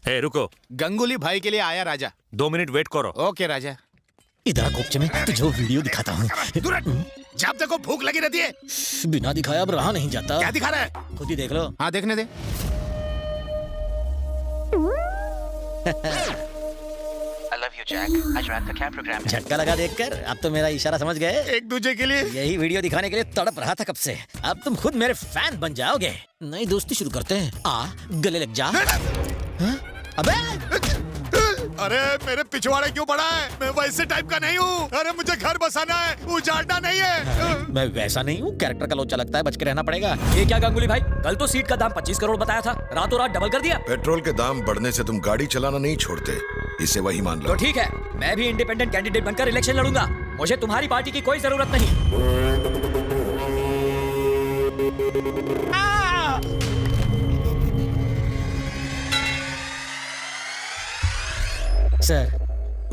हे रुको, गंगुली भाई के लिए आया राजा। 2 मिनट वेट करो। ओके राजा। इधर कोपचे में तुझे वो वीडियो दिखाता हूँ। जब देखो भूख लगी रहती है। बिना दिखाया अब रहा नहीं जाता। क्या दिखा रहा है? खुद ही देख लो। हाँ देखने दे। I love you, Jack. आज रात का क्या प्रोग्राम है? झटका लगा देखकर अब तो मेरा इशारा समझ गए। एक दूसरे के लिए यही वीडियो दिखाने के लिए तड़प रहा था कब से। अब तुम खुद मेरे फैन बन जाओगे। नई दोस्ती शुरू करते हैं। आ गले लग जा। हाँ? अबे अरे मेरे पिछवाड़े क्यों पड़ा है? मैं वैसे टाइप का नहीं हूँ। अरे मुझे घर बसाना है, उजाड़ना नहीं है। मैं वैसा नहीं हूँ। कैरेक्टर का लोचा लगता है, बच के रहना पड़ेगा। ये क्या गंगुली भाई, कल तो सीट का दाम 25 करोड़ बताया था, रातों रात डबल कर दिया। पेट्रोल के दाम बढ़ने से तुम गाड़ी चलाना नहीं छोड़ते, इसे वही मान तो लो। ठीक है, मैं भी इंडिपेंडेंट कैंडिडेट बनकर इलेक्शन लड़ूंगा। मुझे तुम्हारी पार्टी की कोई जरूरत नहीं। सर,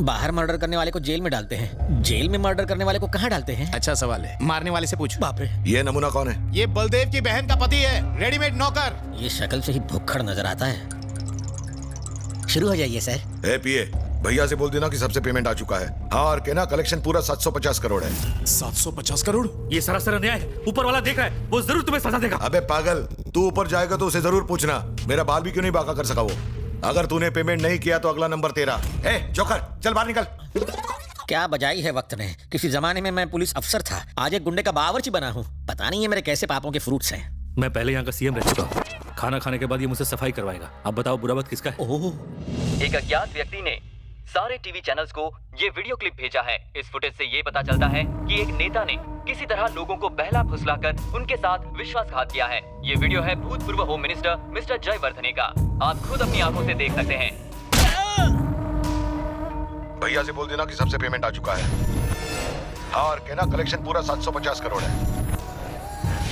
बाहर मर्डर करने वाले को जेल में डालते हैं, जेल में मर्डर करने वाले को कहाँ डालते हैं? अच्छा सवाल है, मारने वाले से पूछ। बाप रे, ये नमूना कौन है? ये बलदेव की बहन का पति है, रेडीमेड नौकर। ये शक्ल से ही भुक्खड़ नजर आता है। शुरू हो जाइए सर। ए पीए, भैया से बोल देना कि सबसे पेमेंट आ चुका है। हाँ, और कहना कलेक्शन पूरा 750 करोड़ है। 750 करोड़? ये सरासर अन्याय है। ऊपर वाला देख रहा है, वो जरूर तुम्हें सजा देगा। अबे पागल, तू ऊपर जाएगा तो उसे जरूर पूछना मेरा बाल भी क्यों नहीं बाका कर सका वो। अगर तूने पेमेंट नहीं किया तो अगला नंबर तेरा। ए जोकर, चल बाहर निकल। क्या बजाई है वक्त ने। किसी जमाने में मैं पुलिस अफसर था, आज एक गुंडे का बावर्ची बना हूँ। पता नहीं ये मेरे कैसे पापों के फ्रूट्स हैं। मैं पहले यहाँ का सीएम रह चुका हूँ। खाना खाने के बाद ये मुझसे सफाई करवाएगा। अब बताओ बुरा वक्त किसका है? ओह, एक अज्ञात व्यक्ति ने सारे टीवी चैनल्स को ये वीडियो क्लिप भेजा है। इस फुटेज से ये पता चलता है कि एक नेता ने किसी तरह लोगों को बहला फुसलाकर उनके साथ विश्वासघात किया है। ये वीडियो है भूतपूर्व होम मिनिस्टर मिस्टर जयवर्धने का। आप खुद अपनी आंखों से देख सकते हैं। भैया से बोल देना कि सबसे पेमेंट आ चुका है। हाँ, और कहना कलेक्शन पूरा 750 करोड़ है।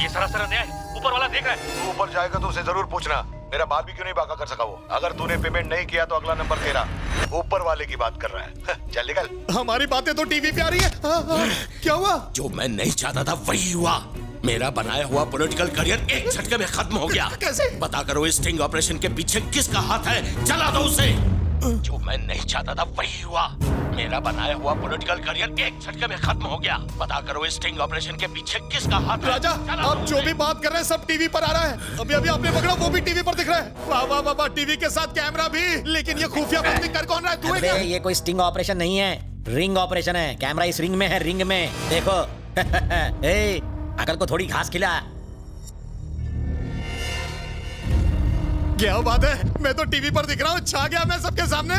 ये सरासर अन्याय है। ऊपर वाला देख रहा है। तू ऊपर जाएगा तो उसे जरूर पूछना मेरा बाल भी क्यों नहीं बाका कर सका वो। अगर तूने पेमेंट नहीं किया तो अगला नंबर तेरा। ऊपर वाले की बात कर रहा है। चल निकल। हमारी बातें तो टीवी पे आ रही है। क्या हुआ? जो मैं नहीं चाहता था वही हुआ। मेरा बनाया हुआ पॉलिटिकल करियर एक झटके में खत्म हो गया। कैसे? पता करो इस स्टिंग ऑपरेशन के पीछे किसका हाथ है, जला दो उसे। जो मैं नहीं चाहता था वही हुआ। मेरा बनाया हुआ पॉलिटिकल करियर एक झटके में खत्म हो गया। पता करो इस स्टिंग ऑपरेशन के पीछे किसका हाथ है। राजा, आप जो भी बात कर रहे हैं सब टीवी पर आ रहा है। अभी अभी आपने पकड़ा, वो भी टीवी पर दिख रहा है। वाह वाह वाह, टीवी के साथ कैमरा भी। लेकिन ये खुफिया बंदी कर कौन रहा है? तू है क्या? ये कोई स्टिंग ऑपरेशन नहीं है, रिंग ऑपरेशन है। कैमरा इस रिंग में है, रिंग में देखो। ए, अकल को थोड़ी घास खिला। क्या बात है, मैं तो टीवी पर दिख रहा हूँ, छा गया मैं सबके सामने।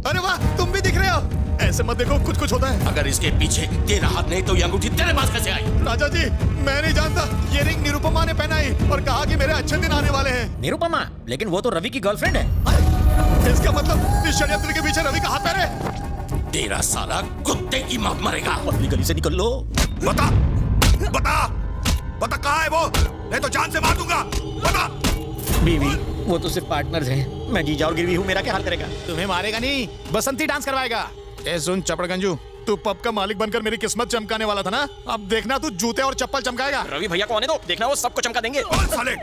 अरे वाह, तुम भी दिख रहे हो। ऐसे मत देखो, कुछ कुछ होता है। अगर इसके पीछे तेरा हाथ नहीं तो ये अंगूठी तेरे पास कैसे आई? राजा जी, मैं नहीं जानता। ये रिंग निरुपमा ने पहनाई और कहा कि मेरे अच्छे दिन आने वाले हैं। निरुपमा? लेकिन वो तो रवि की गर्लफ्रेंड है। इसका मतलब इस षड्यंत्र के पीछे रवि का हाथ पैर है। तेरा साला कुत्ते की मौत मरेगा। पतली गली से निकल लो। बता बता बता, कहाँ है वो? नहीं तो जान से मार दूंगा। बता। बीवी, वो तो सिर्फ पार्टनर्स हैं। मैं जीजा और गिरवी हूँ, मेरा क्या हाल करेगा? तुम्हें मारेगा नहीं, बसंती डांस करवाएगा। ए सुन चपड़गंजू, तू पब का मालिक बनकर मेरी किस्मत चमकाने वाला था ना। अब देखना तू जूते और चप्पल चमकाएगा। रवि भैया को आने दो, देखना वो सबको चमका देंगे। और साले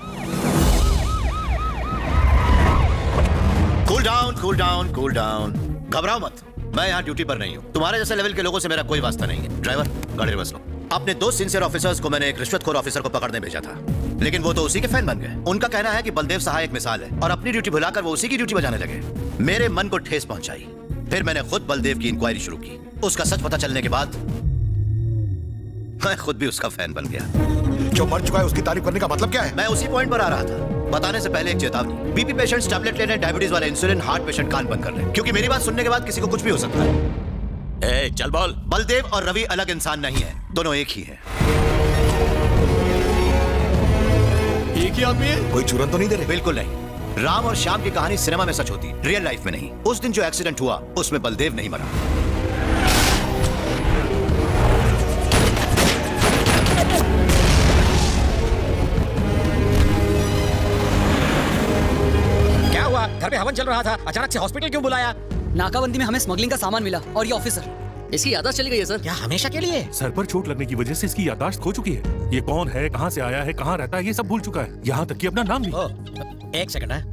cool down, cool down, cool down. घबराओ मत, मैं यहाँ ड्यूटी पर नहीं हूँ। तुम्हारे जैसे लेवल के लोगों से मेरा कोई वास्ता नहीं है। ड्राइवर, गाड़ी रिवर्स लो। अपने 2 सिंसियर ऑफिसर्स को मैंने एक रिश्वतखोर ऑफिसर को पकड़ने भेजा था, लेकिन वो तो उसी के फैन बन गए। उनका कहना है कि बलदेव सहाय एक मिसाल है और अपनी ड्यूटी भुलाकर वो उसी की ड्यूटी बजाने लगे। मेरे मन को ठेस पहुंचाई। फिर मैंने खुद बलदेव की इंक्वायरी शुरू की। उसका सच पता चलने के बाद मैं खुद भी उसका फैन बन गया। जो मर चुका है उसकी तारीफ करने का मतलब क्या है? मैं उसी पॉइंट पर आ रहा था। बताने से पहले एक चेतावनी। बीपी पेशेंट्स टैबलेट ले लें, डायबिटीज वाले इंसुलिन, हार्ट पेशेंट कान बंद कर लें, क्योंकि मेरी बात सुनने के बाद किसी को कुछ भी हो सकता है। ए, चल बोल। बलदेव और रवि अलग इंसान नहीं है, दोनों एक ही हैं। एक ही आदमी है? कोई चुरन तो नहीं दे रहे? बिल्कुल नहीं। राम और श्याम की कहानी सिनेमा में सच होती, रियल लाइफ में नहीं। उस दिन जो एक्सीडेंट हुआ उसमें बलदेव नहीं मरा। क्या हुआ? घर पे हवन चल रहा था, अचानक से हॉस्पिटल क्यों बुलाया? नाकाबंदी में हमें स्मगलिंग का सामान मिला और ये ऑफिसर, इसकी याददाश्त चली गई है सर। क्या हमेशा के लिए? सर पर चोट लगने की वजह से इसकी याददाश्त खो चुकी है। ये कौन है, कहाँ से आया है, कहाँ रहता है, ये सब भूल चुका है। यहाँ तक कि अपना नाम भी। एक सेकंड है।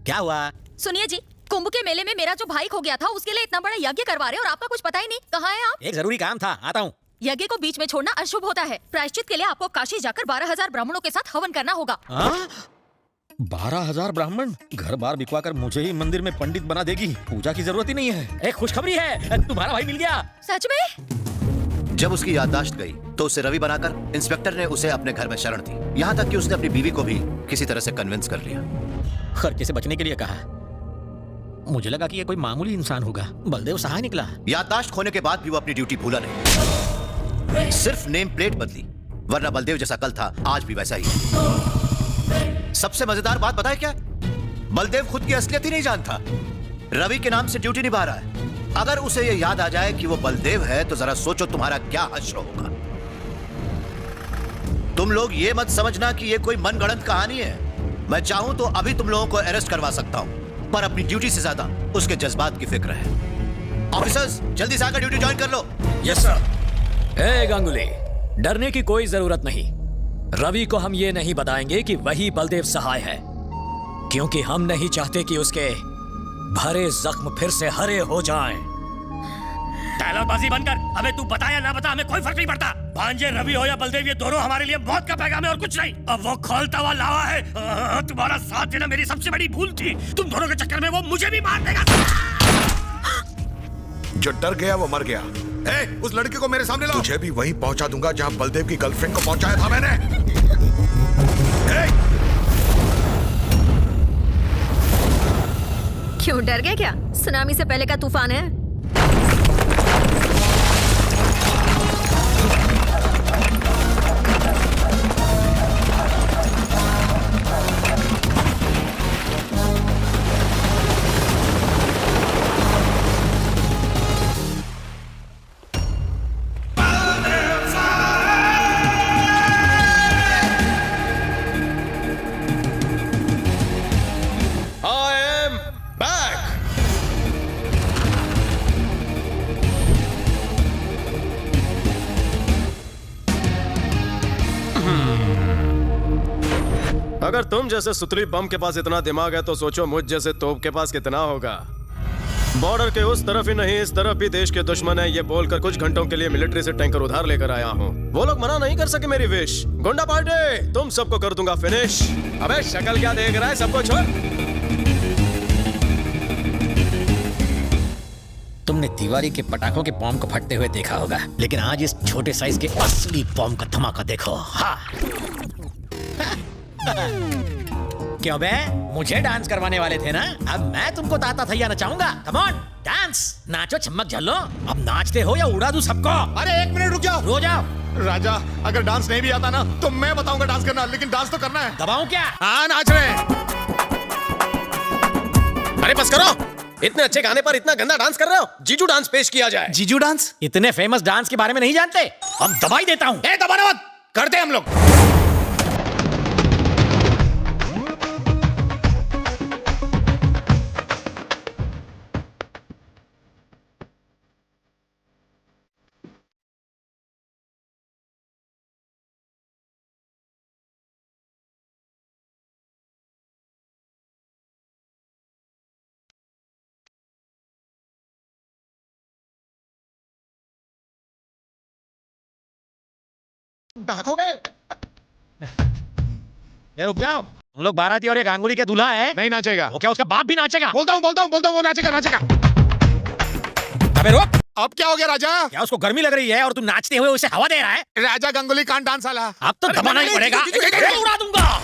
क्या हुआ? सुनिए जी, कुंभ के मेले में मेरा जो भाई खो गया था उसके लिए इतना बड़ा यज्ञ करवा रहे और आपका कुछ पता ही नहीं। कहाँ है आप? एक जरूरी काम था, आता हूँ। यज्ञ को बीच में छोड़ना अशुभ होता है। प्रायश्चित के लिए आपको काशी जाकर 12,000 ब्राह्मणों के साथ हवन करना होगा। 12,000 ब्राह्मण? घर बार बिकवा कर मुझे ही मंदिर में पंडित बना देगी। पूजा की जरूरत ही नहीं है। एक खुशखबरी है, तुम्हारा भाई मिल गया। सच में? जब उसकी याददाश्त गई तो उसे रवि बनाकर इंस्पेक्टर ने उसे अपने घर में शरण दी। यहाँ तक कि उसने अपनी बीवी को भी किसी तरह से कन्विंस कर लिया। खर्चे से बचने के लिए कहा। मुझे लगा कि ये कोई मामूली इंसान होगा। बलदेव सहाय निकला। याददाश्त खोने के बाद भी वो अपनी ड्यूटी भूला नहीं। सिर्फ नेम प्लेट बदली, वरना बलदेव जैसा कल था आज भी वैसा ही है। सबसे मजेदार बात बताए क्या? बलदेव खुद की असलियत ही नहीं जानता। रवि के नाम से ड्यूटी निभा रहा है। अगर उसे ये याद आ जाए कि वो बलदेव है तो जरा सोचो तुम्हारा क्या हश्र होगा। तुम लोग ये मत समझना कि ये कोई मनगढ़ंत कहानी है। मैं चाहूं तो अभी तुम लोगों को अरेस्ट करवा सकता हूं, पर अपनी ड्यूटी से ज्यादा उसके जज्बात की फिक्र है। ऑफिसर्स जल्दी से आकर ड्यूटी ज्वाइन कर लो। Yes sir. ए गांगुली, डरने की कोई जरूरत नहीं। रवि को हम ये नहीं बताएंगे कि वही बलदेव सहाय है, क्योंकि हम नहीं चाहते कि उसके भरे जख्म फिर से हरे हो जाएं। डायलॉगबाजी बंद कर। अबे तू बता या ना बता, हमें कोई फर्क नहीं पड़ता। भांजे रवि हो या बलदेव, ये दोनों हमारे लिए मौत का पैगाम है और कुछ नहीं। अब वो खोलता हुआ लावा है। तुम्हारा साथ देना मेरी सबसे बड़ी भूल थी। तुम दोनों के चक्कर में वो मुझे भी मार देगा। जो डर गया वो मर गया। उस लड़के को मेरे सामने लाओ। तुझे भी वहीं पहुंचा दूंगा जहां बलदेव की गर्लफ्रेंड को पहुंचाया था मैंने। क्यों डर गए क्या? सुनामी से पहले का तूफान है। अगर तुम जैसे सुतली बम के पास इतना दिमाग है तो सोचो मुझ जैसे तोप के पास कितना होगा। बॉर्डर के उस तरफ ही नहीं इस तरफ भी देश के दुश्मन है, ये बोलकर कुछ घंटों के लिए मिलिट्री से टैंकर उधार लेकर आया हूँ। वो लोग मना नहीं कर सके मेरी विश। गुंडा पार्टी, तुम सबको कर दूंगा फिनिश। अबे शक्ल क्या देख रहा है, सबको छोड़। तुमने तिवारी के पटाखों के बॉम्ब को फटते हुए देखा होगा, लेकिन आज इस छोटे साइज के असली बॉम्ब का धमाका देखो। हाँ। क्यों बे, मुझे डांस करवाने वाले थे ना? अब मैं तुमको ताता थैया नचाऊंगा। कम ऑन डांस, नाचो छमक झल्लो। अब नाचते हो या उड़ा दूं सबको? अरे एक मिनट रुक जाओ। रो जाओ। राजा, अगर डांस नहीं भी आता ना तो मैं बताऊंगा डांस करना, लेकिन डांस तो करना है। दबाऊं क्या? हाँ नाच रहे। अरे बस करो, इतने अच्छे गाने पर इतना गंदा डांस कर रहे हो। जीजू डांस पेश किया जाए। जीजू डांस? इतने फेमस डांस के बारे में नहीं जानते? अब दबाई देता हूँ। दबाना मत, करते हम लोग। हो गए। ये रुक जाओ, हम लोग बाराती और ये गांगुली के दूल्हा है। नहीं नाचेगा। वो क्या उसका बाप भी नाचेगा? बोलता हूँ वो नाचेगा। अबे रुक। अब क्या हो गया राजा? क्या उसको गर्मी लग रही है और तू नाचते हुए उसे हवा दे रहा है? राजा गांगुली कांट डांस वाला। अब तो दबाना ही पड़ेगा, उड़ा दूंगा।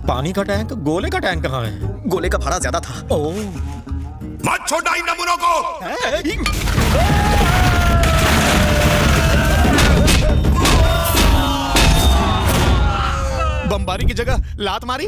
पानी का टैंक, गोले का टैंक कहाँ है? गोले का भाड़ा ज्यादा था। ओह, मत छोड़ा इन नमूनों को। बमबारी की जगह लात मारी।